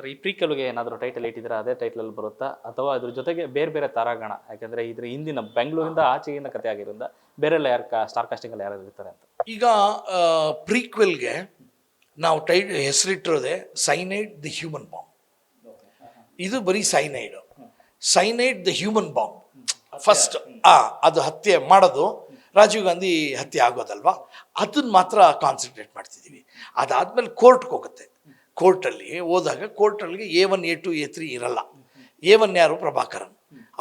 Sir ಈ ಪ್ರೀಕ್ವಲ್ಗೆ ಏನಾದರೂ title ಇಟ್ಟಿದ್ರೆ ಅದೇ ಟೈಟಲ್ ಬರುತ್ತಾ ಅಥವಾ ಅದ್ರ ಜೊತೆಗೆ ಬೇರೆ ಬೇರೆ ತಾರಾಗಣ, ಯಾಕಂದ್ರೆ ಇದ್ರ ಹಿಂದಿನ ಬೆಂಗಳೂರಿಂದ ಆಚೆಗಿನ ಕಥೆ ಆಗಿರೋದ್ರಿಂದ ಬೇರೆ ಎಲ್ಲ ಯಾರು ಸ್ಟಾರ್ ಕಾಸ್ಟಿಂಗ್ ಅಲ್ಲಿ ಯಾರು ಇರ್ತಾರೆ ಅಂತ? ಈಗ ಪ್ರೀಕ್ವೆಲ್ಗೆ ನಾವು ಹೆಸರಿಟ್ಟಿರೋದೆ ಸೈನೈಡ್ ದಿ ಹ್ಯೂಮನ್ ಬಾಂಬ್. ಇದು ಬರೀ cyanide the human bomb first ಅದು ಹತ್ಯೆ ಮಾಡೋದು, ರಾಜೀವ್ ಗಾಂಧಿ ಹತ್ಯೆ ಆಗೋದಲ್ವಾ, ಅದನ್ನ ಮಾತ್ರ ಕಾನ್ಸಂಟ್ರೇಟ್ ಮಾಡ್ತಿದ್ದೀವಿ. ಅದಾದ್ಮೇಲೆ ಕೋರ್ಟ್ಗೆ ಹೋಗುತ್ತೆ. ಕೋರ್ಟಲ್ಲಿ ಹೋದಾಗ ಕೋರ್ಟಲ್ಲಿ A1 A2 A3 ಇರಲ್ಲ. A1 ಯಾರು? ಪ್ರಭಾಕರನ್.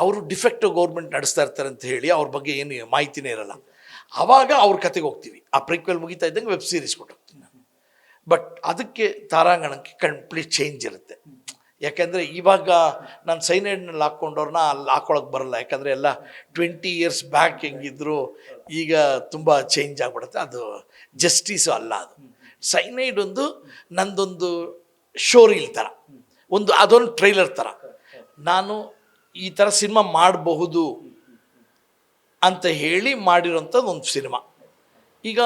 ಅವರು ಡಿಫೆಕ್ಟಿವ್ ಗೌರ್ಮೆಂಟ್ ನಡೆಸ್ತಾ ಇರ್ತಾರೆ ಅಂತ ಹೇಳಿ ಅವ್ರ ಬಗ್ಗೆ ಏನು ಮಾಹಿತಿನೇ ಇರಲ್ಲ. ಆವಾಗ ಅವ್ರ ಕತೆಗೆ ಹೋಗ್ತೀವಿ. ಆ ಪ್ರೀಕ್ವೆಲ್ ಮುಗಿತಾ ಇದ್ದಂಗೆ ವೆಬ್ ಸೀರೀಸ್ ಕೊಟ್ಟೋಗ್ತೀನಿ ನಾನು. ಬಟ್ ಅದಕ್ಕೆ ತಾರಾಂಗಣಕ್ಕೆ ಕಂಪ್ಲೀಟ್ ಚೇಂಜ್ ಇರುತ್ತೆ. ಯಾಕೆಂದರೆ ಇವಾಗ ನಾನು ಸೈನೈಡ್ನಲ್ಲಿ ಹಾಕ್ಕೊಂಡವ್ರನ್ನ ಅಲ್ಲಿ ಹಾಕೊಳಕ್ಕೆ ಬರಲ್ಲ. ಯಾಕಂದರೆ ಎಲ್ಲ 20 years ಬ್ಯಾಕ್ ಹೆಂಗಿದ್ರು ಈಗ ತುಂಬ ಚೇಂಜ್ ಆಗಿಬಿಡುತ್ತೆ. ಅದು ಜಸ್ಟಿಸು ಅಲ್ಲ. ಅದು ಸೈನೈಡ್ ಒಂದು ನಂದೊಂದು ಶೋರೀಲ್ ಥರ, ಅದೊಂದು ಟ್ರೈಲರ್ ಥರ. ನಾನು ಈ ಥರ ಸಿನಿಮಾ ಮಾಡಬಹುದು ಅಂತ ಹೇಳಿ ಮಾಡಿರೋಂಥದ್ದು ಒಂದು ಸಿನಿಮಾ. ಈಗ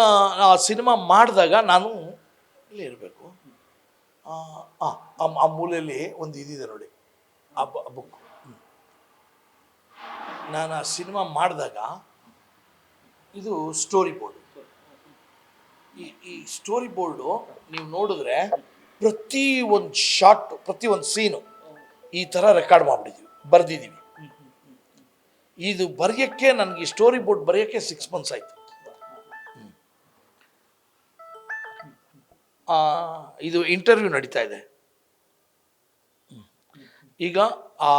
ಆ ಸಿನಿಮಾ ಮಾಡಿದಾಗ ನಾನು ಇಲ್ಲೇ ಇರಬೇಕು, ಆ ಮೂಲೆಯಲ್ಲಿ ಒಂದು ಇದಿದೆ ನೋಡಿ, ಆ ಬುಕ್. ನಾನು ಆ ಸಿನಿಮಾ ಮಾಡಿದಾಗ ಇದು ಸ್ಟೋರಿ ಬೋರ್ಡು. ಈ ಸ್ಟೋರಿ ಬೋರ್ಡು ನೀವು ನೋಡಿದ್ರೆ ಪ್ರತಿ ಒಂದು ಶಾಟ್, ಪ್ರತಿ ಒಂದು ಸೀನು ಈ ಥರ ರೆಕಾರ್ಡ್ ಮಾಡಿಬಿಟ್ಟಿದ್ದೀವಿ, ಬರೆದಿದ್ದೀವಿ. ಇದು ಬರೆಯೋಕ್ಕೆ ನನಗೆ ಸ್ಟೋರಿ ಬೋರ್ಡ್ ಬರೆಯೋಕ್ಕೆ 6 months ಆಯಿತು. ಇದು ಇಂಟರ್ವ್ಯೂ ನಡೀತಾ ಇದೆ ಈಗ. ಆ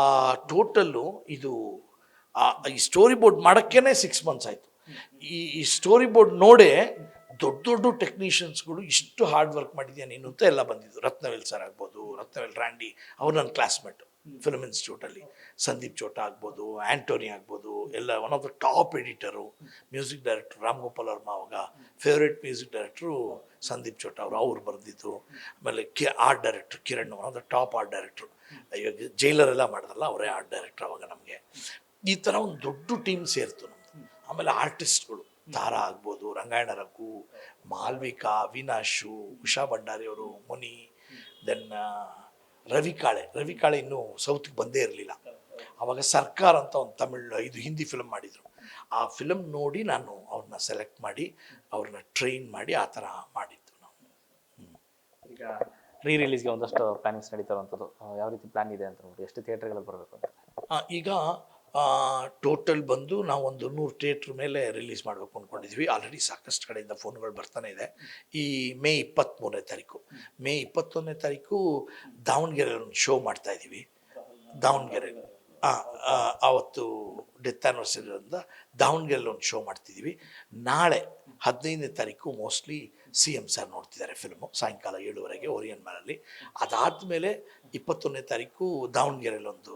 ಟೋಟಲ್ಲು ಇದು ಈ ಸ್ಟೋರಿ ಬೋರ್ಡ್ ಮಾಡೋಕ್ಕೇ 6 months ಆಯಿತು. ಈ ಸ್ಟೋರಿ ಬೋರ್ಡ್ ನೋಡೇ ದೊಡ್ಡ ದೊಡ್ಡ ಟೆಕ್ನಿಷಿಯನ್ಸ್ಗಳು ಇಷ್ಟು ಹಾರ್ಡ್ ವರ್ಕ್ ಮಾಡಿದ್ಯಾ ನೀನು ಅಂತ ಎಲ್ಲ ಬಂದಿದ್ದು. ರತ್ನವೇಲ್ ಸರ್ ಆಗ್ಬೋದು, ರತ್ನವೇಲ್ ರ್ಯಾಂಡಿ, ಅವ್ರು ನನ್ನ ಕ್ಲಾಸ್ಮೇಟ್ ಫಿಲ್ಮ್ ಇನ್ಸ್ಟಿಟ್ಯೂಟಲ್ಲಿ. ಸಂದೀಪ್ ಚೋಟ ಆಗ್ಬೋದು, ಆ್ಯಂಟೋನಿ ಆಗ್ಬೋದು, ಎಲ್ಲ ಒನ್ ಆಫ್ ದ ಟಾಪ್ ಎಡಿಟರು. ಮ್ಯೂಸಿಕ್ ಡೈರೆಕ್ಟ್ರು ರಾಮ್ ಗೋಪಾಲ್ ವರ್ಮ, ಅವಾಗ ಫೇವ್ರೇಟ್ ಮ್ಯೂಸಿಕ್ ಡೈರೆಕ್ಟ್ರು ಸಂದೀಪ್ ಚೋಟ ಅವ್ರು ಬರೆದಿದ್ದು. ಆಮೇಲೆ ಆರ್ಟ್ ಡೈರೆಕ್ಟ್ರು Kiran, one of the top art ಡೈರೆಕ್ಟ್ರು. ಇವಾಗ ಜೈಲರೆಲ್ಲ ಮಾಡಿದ್ರಲ್ಲ ಅವರೇ ಆರ್ಟ್ ಡೈರೆಕ್ಟ್ರು ಅವಾಗ ನಮಗೆ. ಈ ಥರ ಒಂದು ದೊಡ್ಡ ಟೀಮ್ ಸೇರ್ತು ನಮ್ಮದು. ಆಮೇಲೆ ಆರ್ಟಿಸ್ಟ್ಗಳು ತಾರಾ ಆಗ್ಬೋದು, ರಂಗಾಯಣ ರಘು, ಮಾಲ್ವಿಕಾ, ಅವಿನಾಶು, ಉಷಾ ಭಂಡಾರಿ ಅವರು, ಮುನಿ, ದೆನ್ ರವಿಕಾಳೆ ಇನ್ನೂ ಸೌತ್ಗೆ ಬಂದೇ ಇರಲಿಲ್ಲ. ಆವಾಗ ಸರ್ಕಾರ ಅಂತ ಒಂದು ಇದು ಹಿಂದಿ ಫಿಲಮ್ ಮಾಡಿದರು. ಆ ಫಿಲಮ್ ನೋಡಿ ನಾನು ಅವ್ರನ್ನ ಸೆಲೆಕ್ಟ್ ಮಾಡಿ ಅವ್ರನ್ನ ಟ್ರೈನ್ ಮಾಡಿ ಆ ಥರ ಮಾಡಿದ್ದು ನಾವು. ಈಗ ರಿಲೀಸ್ಗೆ ಒಂದಷ್ಟು ಪ್ಲಾನಿಂಗ್ಸ್ ನಡೀತಾರಂಥದ್ದು, ಯಾವ ರೀತಿ ಪ್ಲಾನ್ ಇದೆ ಅಂತ ನೋಡಿ, ಎಷ್ಟು ಥಿಯೇಟರ್ಗಳಲ್ಲಿ ಬರಬೇಕು ಅಂತ? ಈಗ ಟೋಟಲ್ ಬಂದು ನಾವು ಒಂದು 100 ಥಿಯೇಟ್ರ್ ಮೇಲೆ ರಿಲೀಸ್ ಮಾಡಬೇಕು ಅಂದ್ಕೊಂಡಿದ್ವಿ. ಆಲ್ರೆಡಿ ಸಾಕಷ್ಟು ಕಡೆಯಿಂದ ಫೋನ್ಗಳು ಬರ್ತಾನೆ ಇದೆ. ಈ ಮೇ 21ನೇ ತಾರೀಕು ದಾವಣಗೆರೆ ಒಂದು ಶೋ ಮಾಡ್ತಾಯಿದ್ದೀವಿ. ದಾವಣಗೆರೆ ಆವತ್ತು ಡೆತ್ ಆ್ಯನಿವರ್ಸರಿಯಿಂದ ದಾವಣಗೆರೆಯಲ್ಲಿ ಒಂದು ಶೋ ಮಾಡ್ತಿದ್ದೀವಿ. ನಾಳೆ 15ನೇ ತಾರೀಕು ಮೋಸ್ಟ್ಲಿ CM ಸರ್ ನೋಡ್ತಿದ್ದಾರೆ ಫಿಲ್ಮು, ಸಾಯಂಕಾಲ 7:30 ಓರಿಯನ್ ಮ್ಯಾಲಲ್ಲಿ. ಅದಾದಮೇಲೆ 21ನೇ ತಾರೀಕು ದಾವಣಗೆರೆಯಲ್ಲಿ ಒಂದು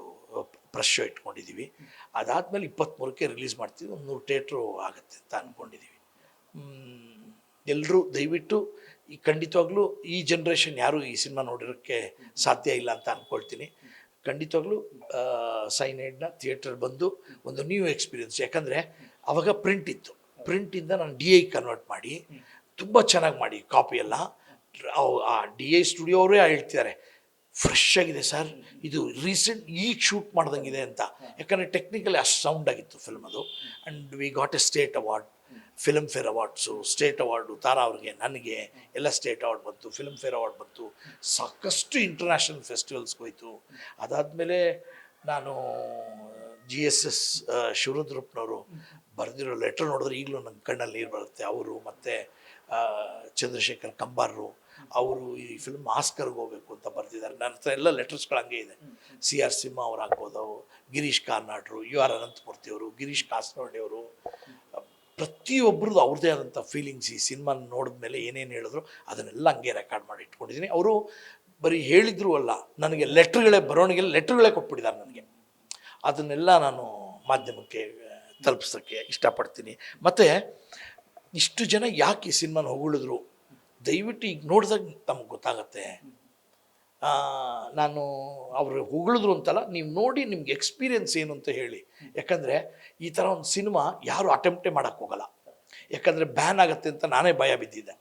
ಪ್ರೆಸ್ ಶೋ ಇಟ್ಕೊಂಡಿದ್ದೀವಿ. ಅದಾದಮೇಲೆ 23ಕ್ಕೆ ರಿಲೀಸ್ ಮಾಡ್ತೀವಿ. ಒಂದು 100 ಥಿಯೇಟ್ರು ಆಗುತ್ತೆ ಅಂತ ಅಂದ್ಕೊಂಡಿದ್ದೀವಿ. ಎಲ್ಲರೂ ದಯವಿಟ್ಟು ಖಂಡಿತವಾಗ್ಲೂ ಈ ಜನ್ರೇಷನ್ ಯಾರೂ ಈ ಸಿನಿಮಾ ನೋಡಿರೋಕ್ಕೆ ಸಾಧ್ಯ ಇಲ್ಲ ಅಂತ ಅಂದ್ಕೊಳ್ತೀನಿ. ಖಂಡಿತವಾಗ್ಲೂ ಸೈನೈಡ್ನ ಥಿಯೇಟರ್ ಬಂದು ಒಂದು ನ್ಯೂ ಎಕ್ಸ್ಪೀರಿಯನ್ಸ್. ಯಾಕಂದರೆ ಆವಾಗ ಪ್ರಿಂಟ್ ಇತ್ತು, ಪ್ರಿಂಟಿಂದ ನಾನು DI ಕನ್ವರ್ಟ್ ಮಾಡಿ ತುಂಬ ಚೆನ್ನಾಗಿ ಮಾಡಿ ಕಾಪಿ ಎಲ್ಲ. ಆ DI ಸ್ಟುಡಿಯೋ ಅವರೇ ಹೇಳ್ತಿದ್ದಾರೆ, ಫ್ರೆಶ್ ಆಗಿದೆ ಸರ್, ಇದು ರೀಸೆಂಟ್ ಈಗ ಶೂಟ್ ಮಾಡ್ದಂಗಿದೆ ಅಂತ. ಯಾಕಂದರೆ ಟೆಕ್ನಿಕಲಿ ಅಷ್ಟು ಸೌಂಡ್ ಆಗಿತ್ತು ಫಿಲ್ಮ್ ಅದು. And we got a state award, Filmfare awards, state award Tara ಅವ್ರಿಗೆ, ನನಗೆ ಎಲ್ಲ ಸ್ಟೇಟ್ ಅವಾರ್ಡ್ ಬಂತು, ಫಿಲ್ಮ್ ಫೇರ್ ಅವಾರ್ಡ್ ಬಂತು, ಸಾಕಷ್ಟು ಇಂಟರ್ನ್ಯಾಷನಲ್ ಫೆಸ್ಟಿವಲ್ಸ್ಗೆ ಹೋಯಿತು. ಅದಾದಮೇಲೆ ನಾನು GSS ಶಿವರುದ್ರಪ್ಪನವರು ಬರೆದಿರೋ ಲೆಟ್ರ್ ನೋಡಿದ್ರೆ ಈಗಲೂ ನನ್ನ ಕಣ್ಣಲ್ಲಿ ನೀರು ಬರುತ್ತೆ. ಅವರು ಮತ್ತು ಚಂದ್ರಶೇಖರ್ ಕಂಬಾರರು ಅವರು ಈ ಫಿಲ್ಮ್ ಆಸ್ಕರ್ಗೆ ಹೋಗಬೇಕು ಅಂತ ಬರೆದಿದ್ದಾರೆ. ನನ್ನ ಹತ್ರ ಎಲ್ಲ ಲೆಟರ್ಸ್ಗಳು ಹಂಗೆ ಇದೆ. CR ಸಿಂಹ ಅವ್ರು ಆಗ್ಬೋದು, ಗಿರೀಶ್ ಕಾರ್ನಾಡ್ರು, UR ಅನಂತಮೂರ್ತಿ ಅವರು, ಗಿರೀಶ್ ಕಾಸರವಳ್ಳಿ ಅವರು, ಪ್ರತಿಯೊಬ್ಬರದ್ದು ಅವ್ರದ್ದೇ ಆದಂಥ ಫೀಲಿಂಗ್ಸ್. ಈ ಸಿನಿಮಾ ನೋಡಿದ ಮೇಲೆ ಏನೇನು ಹೇಳಿದ್ರು ಅದನ್ನೆಲ್ಲ ಹಂಗೆ ರೆಕಾರ್ಡ್ ಮಾಡಿ ಇಟ್ಕೊಂಡಿದ್ದೀನಿ. ಅವರು ಬರೀ ಹೇಳಿದ್ರು ಅಲ್ಲ, ನನಗೆ ಲೆಟ್ರ್ಗಳೇ ಕೊಟ್ಬಿಟ್ಟಿದ್ದಾರೆ ನನಗೆ. ಅದನ್ನೆಲ್ಲ ನಾನು ಮಾಧ್ಯಮಕ್ಕೆ ತಲುಪಿಸೋಕ್ಕೆ ಇಷ್ಟಪಡ್ತೀನಿ. ಮತ್ತು ಇಷ್ಟು ಜನ ಯಾಕೆ ಈ ಸಿನಿಮಾನ ಹೊಗಳಿದ್ರು, ದಯವಿಟ್ಟು ಈಗ ನೋಡಿದಾಗ ನಮಗೆ ಗೊತ್ತಾಗತ್ತೆ. ನಾನು ಅವರು ಹೊಗಳಿದ್ರು ಅಂತಲ್ಲ, ನೀವು ನೋಡಿ ನಿಮ್ಗೆ ಎಕ್ಸ್ಪೀರಿಯನ್ಸ್ ಏನು ಅಂತ ಹೇಳಿ. ಯಾಕಂದರೆ ಈ ಥರ ಒಂದು ಸಿನಿಮಾ ಯಾರು ಅಟೆಂಪ್ಟೇ ಮಾಡೋಕ್ಕೆ ಹೋಗಲ್ಲ. ಯಾಕಂದರೆ ಬ್ಯಾನ್ ಆಗುತ್ತೆ ಅಂತ ನಾನೇ ಭಯ ಬಿದ್ದಿದ್ದೆ.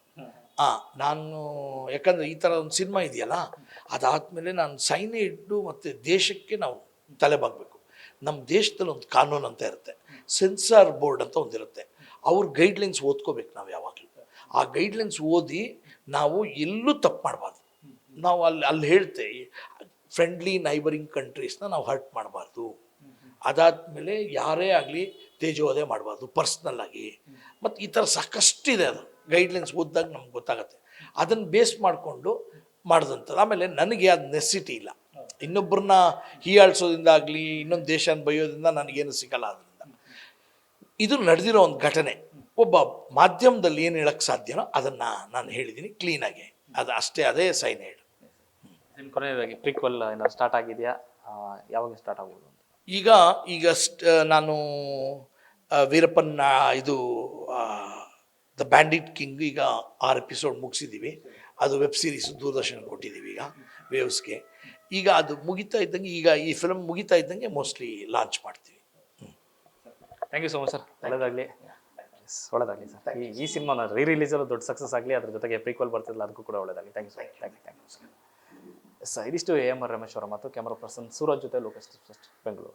ನಾನು ಯಾಕಂದರೆ ಈ ಥರ ಒಂದು ಸಿನಿಮಾ ಇದೆಯಲ್ಲ, ಅದಾದಮೇಲೆ ನಾನು ಸೈನೈಡು ಮತ್ತು ದೇಶಕ್ಕೆ ನಾವು ತಲೆಬಾಗಬೇಕು. ನಮ್ಮ ದೇಶದಲ್ಲಿ ಒಂದು ಕಾನೂನು ಅಂತ ಇರುತ್ತೆ, ಸೆನ್ಸಾರ್ ಬೋರ್ಡ್ ಅಂತ ಒಂದಿರುತ್ತೆ. ಅವ್ರ ಗೈಡ್ಲೈನ್ಸ್ ಓದ್ಕೋಬೇಕು ನಾವು ಯಾವಾಗಲೂ. ಆ ಗೈಡ್ಲೈನ್ಸ್ ಓದಿ ನಾವು ಎಲ್ಲೂ ತಪ್ಪು ಮಾಡಬಾರ್ದು. ನಾವು ಅಲ್ಲಿ ಹೇಳ್ತೇವೆ ಫ್ರೆಂಡ್ಲಿ ನೈಬರಿಂಗ್ ಕಂಟ್ರೀಸ್ನ ನಾವು ಹರ್ಟ್ ಮಾಡಬಾರ್ದು. ಅದಾದಮೇಲೆ ಯಾರೇ ಆಗಲಿ ತೇಜೋವಧೆ ಮಾಡಬಾರ್ದು ಪರ್ಸ್ನಲ್ ಆಗಿ. ಮತ್ತು ಈ ಥರ ಸಾಕಷ್ಟಿದೆ, ಅದು ಗೈಡ್ಲೈನ್ಸ್ ಓದಿದಾಗ ನಮ್ಗೆ ಗೊತ್ತಾಗುತ್ತೆ. ಅದನ್ನು ಬೇಸ್ ಮಾಡಿಕೊಂಡು ಮಾಡಿದಂಥದ್ದು. ಆಮೇಲೆ ನನಗೆ ಅದು ನೆಸಿಟಿ ಇಲ್ಲ, ಇನ್ನೊಬ್ಬರನ್ನ ಹೀಯಾಳಿಸೋದ್ರಿಂದ ಆಗಲಿ ಇನ್ನೊಂದು ದೇಶನ ಬೈಯೋದ್ರಿಂದ ನನಗೇನು ಸಿಗಲ್ಲ. ಅದರಿಂದ ಇದು ನಡೆದಿರೋ ಒಂದು ಘಟನೆ. ಒಬ್ಬ ಮಾಧ್ಯಮದಲ್ಲಿ ಏನು ಹೇಳಕ್ಕೆ ಸಾಧ್ಯನೋ ಅದನ್ನು ನಾನು ಹೇಳಿದ್ದೀನಿ ಕ್ಲೀನಾಗಿ, ಅದು ಅಷ್ಟೇ. ಅದೇ ಸೈನೈಡ್. ನಿಮ್ಮ ಕೊನೆಯದಾಗಿ ಪ್ರೀಕ್ವಲ್ ಏನಾದ್ರು ಸ್ಟಾರ್ಟ್ ಆಗಿದೆಯಾ? ಯಾವಾಗ ಸ್ಟಾರ್ಟ್ ಆಗ್ಬೋದು? ಈಗ ನಾನು ವೀರಪ್ಪನ ಇದು ದ ಬ್ಯಾಂಡಿಟ್ ಕಿಂಗ್ ಈಗ 6 ಎಪಿಸೋಡ್ ಮುಗಿಸಿದ್ದೀವಿ. ಅದು ವೆಬ್ ಸೀರೀಸು ದೂರದರ್ಶನ ಕೊಟ್ಟಿದ್ದೀವಿ ಈಗ ವೇವ್ಸ್ಗೆ. ಈಗ ಅದು ಮುಗಿತಾ ಇದ್ದಂಗೆ, ಈಗ ಈ ಫಿಲ್ಮ್ ಮುಗಿತಾ ಇದ್ದಂಗೆ ಮೋಸ್ಟ್ಲಿ ಲಾಂಚ್ ಮಾಡ್ತೀವಿ. Thank you so much sir. ಒಳ್ಳೆಯದಾಗಲಿ ಸರ್. ಈ ಸಿನಿಮಾನ ರಿಲೀಸಲ್ಲಿ ದೊಡ್ಡ ಸಕ್ಸಸ್ ಆಗಲಿ, ಅದ್ರ ಜೊತೆಗೆ ಪ್ರೀಕ್ವಲ್ ಬರ್ತಿಲ್ಲ, ಅದಕ್ಕೂ ಕೂಡ ಒಳ್ಳೆಯದಾಗಲಿ. Thank you sir. Thank you sir. ಇದಿಷ್ಟು AMR ರಮೇಶ್ ಅವರ ಮತ್ತು ಕ್ಯಾಮರಾ ಪರ್ಸನ್ ಸೂರಜ್ ಜೊತೆ ಲೋಕೇಶ್ ಬೆಂಗಳೂರು.